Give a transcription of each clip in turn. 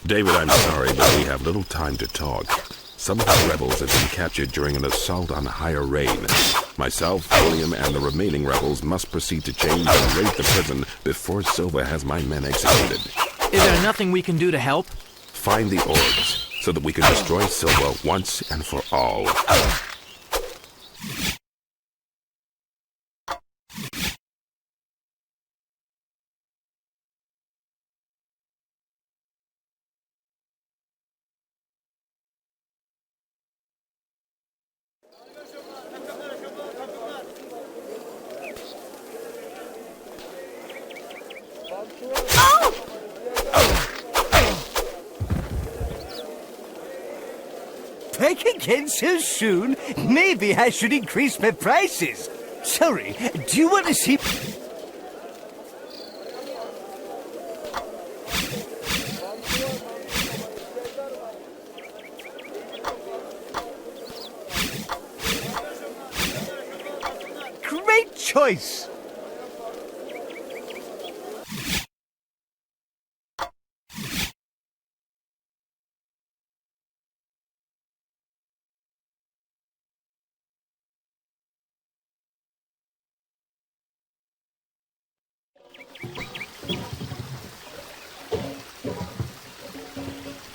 David, I'm sorry, but we have little time to talk. Some of the rebels have been captured during an assault on Higher Rain. Myself, William, and the remaining rebels must proceed to change and raid the prison before Silva has my men executed. Is there nothing we can do to help? Find the orbs, so that we can destroy Silva once and for all. Back again so soon? Maybe I should increase my prices. Sorry, do you want to see... Great choice!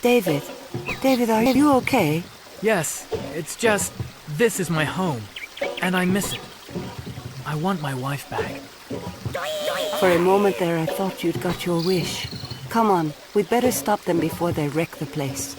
David, are you okay? Yes, it's just, this is my home, and I miss it. I want my wife back. For a moment there I thought you'd got your wish. Come on, we'd better stop them before they wreck the place.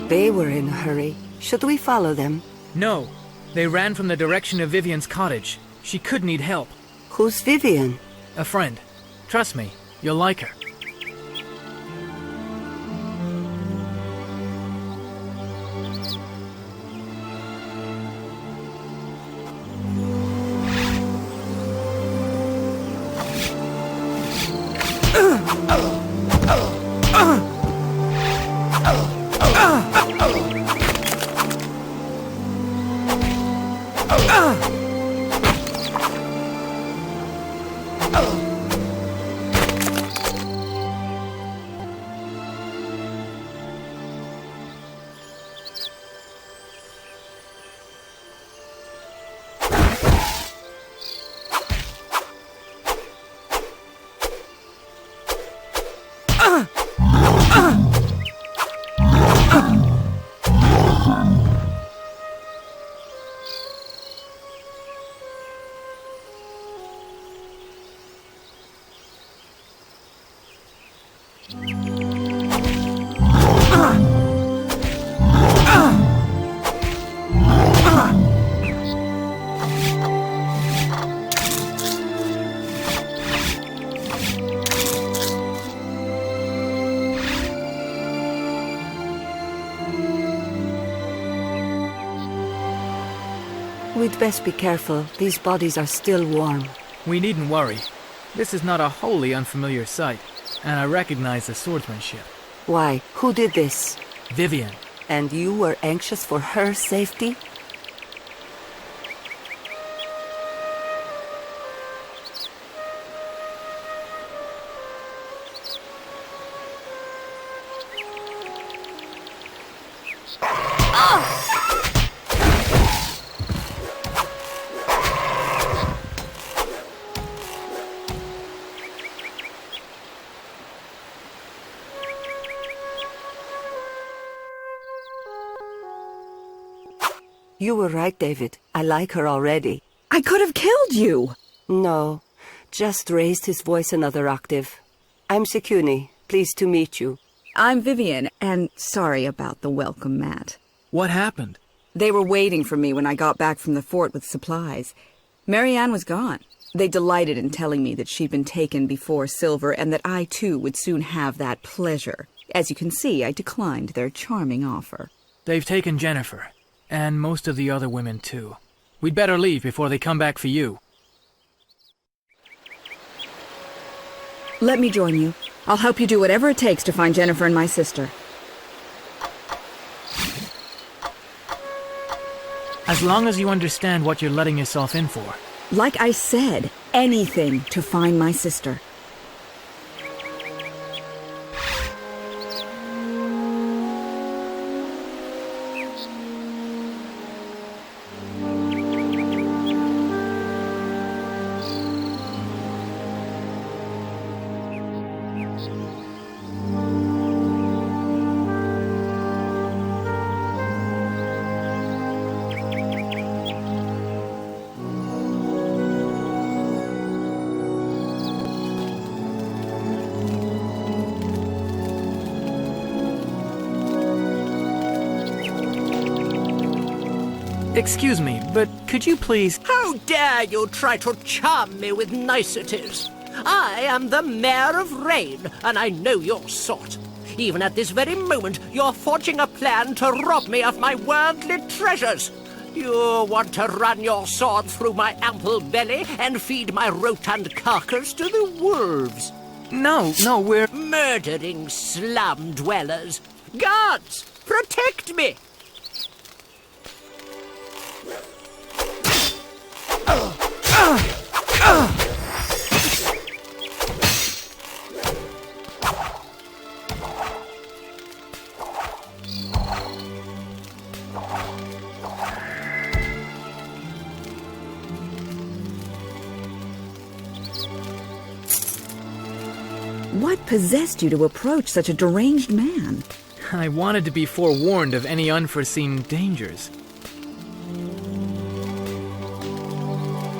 They were in a hurry. Should we follow them? No, they ran from the direction of Vivian's cottage. She could need help. Who's Vivian? A friend. Trust me, you'll like her. We'd best be careful. These bodies are still warm. We needn't worry. This is not a wholly unfamiliar sight, and I recognize the swordsmanship. Why? Who did this? Vivian. And you were anxious for her safety? You were right, David. I like her already. I could have killed you! No, just raised his voice another octave. I'm Sekuni. Pleased to meet you. I'm Vivian, and sorry about the welcome mat. What happened? They were waiting for me when I got back from the fort with supplies. Marianne was gone. They delighted in telling me that she'd been taken before Silver and that I, too, would soon have that pleasure. As you can see, I declined their charming offer. They've taken Jennifer. And most of the other women, too. We'd better leave before they come back for you. Let me join you. I'll help you do whatever it takes to find Jennifer and my sister. As long as you understand what you're letting yourself in for. Like I said, anything to find my sister. Excuse me, but could you please... How dare you try to charm me with niceties? I am the Mayor of Rain, and I know your sort. Even at this very moment, you're forging a plan to rob me of my worldly treasures. You want to run your sword through my ample belly and feed my rotund carcass to the wolves. No, we're... Murdering slum dwellers. Guards, protect me! What possessed you to approach such a deranged man? I wanted to be forewarned of any unforeseen dangers.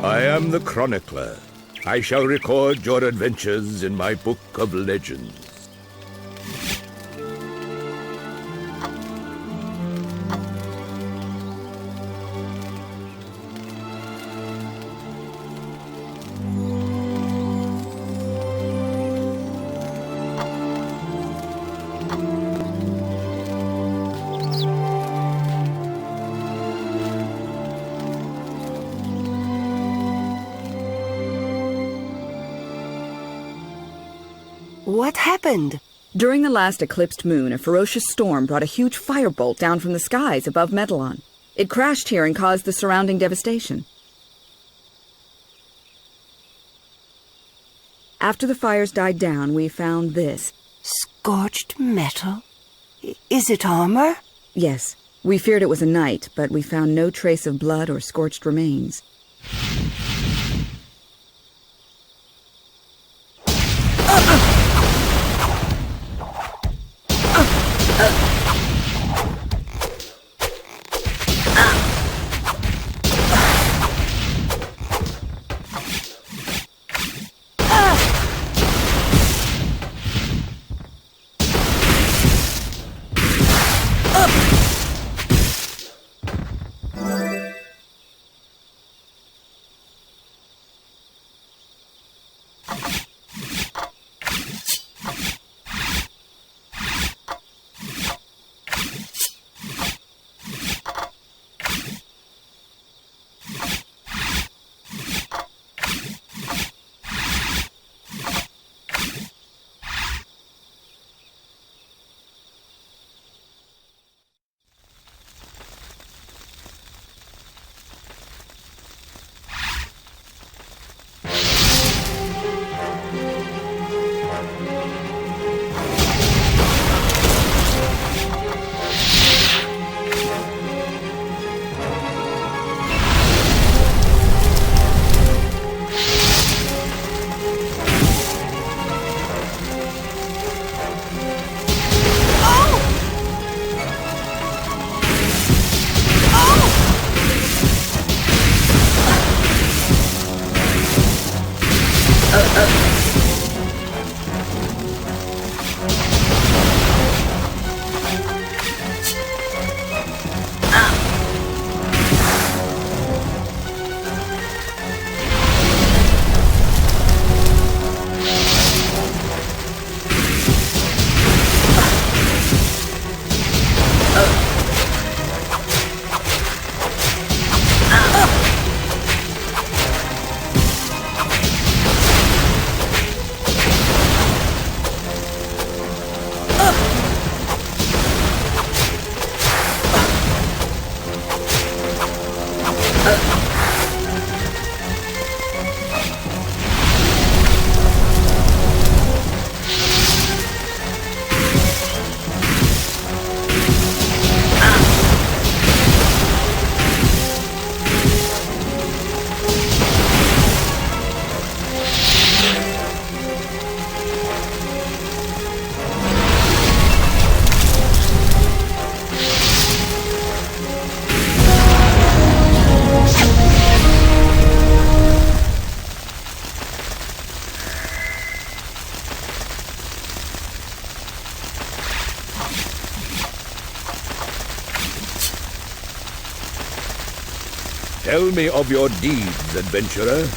I am the chronicler. I shall record your adventures in my book of legends. What happened? During the last eclipsed moon, a ferocious storm brought a huge firebolt down from the skies above Medellin. It crashed here and caused the surrounding devastation. After the fires died down, we found this. Scorched metal? Is it armor? Yes, we feared it was a knight, but we found no trace of blood or scorched remains. Tell me of your deeds, adventurer.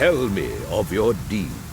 tell me of your deeds.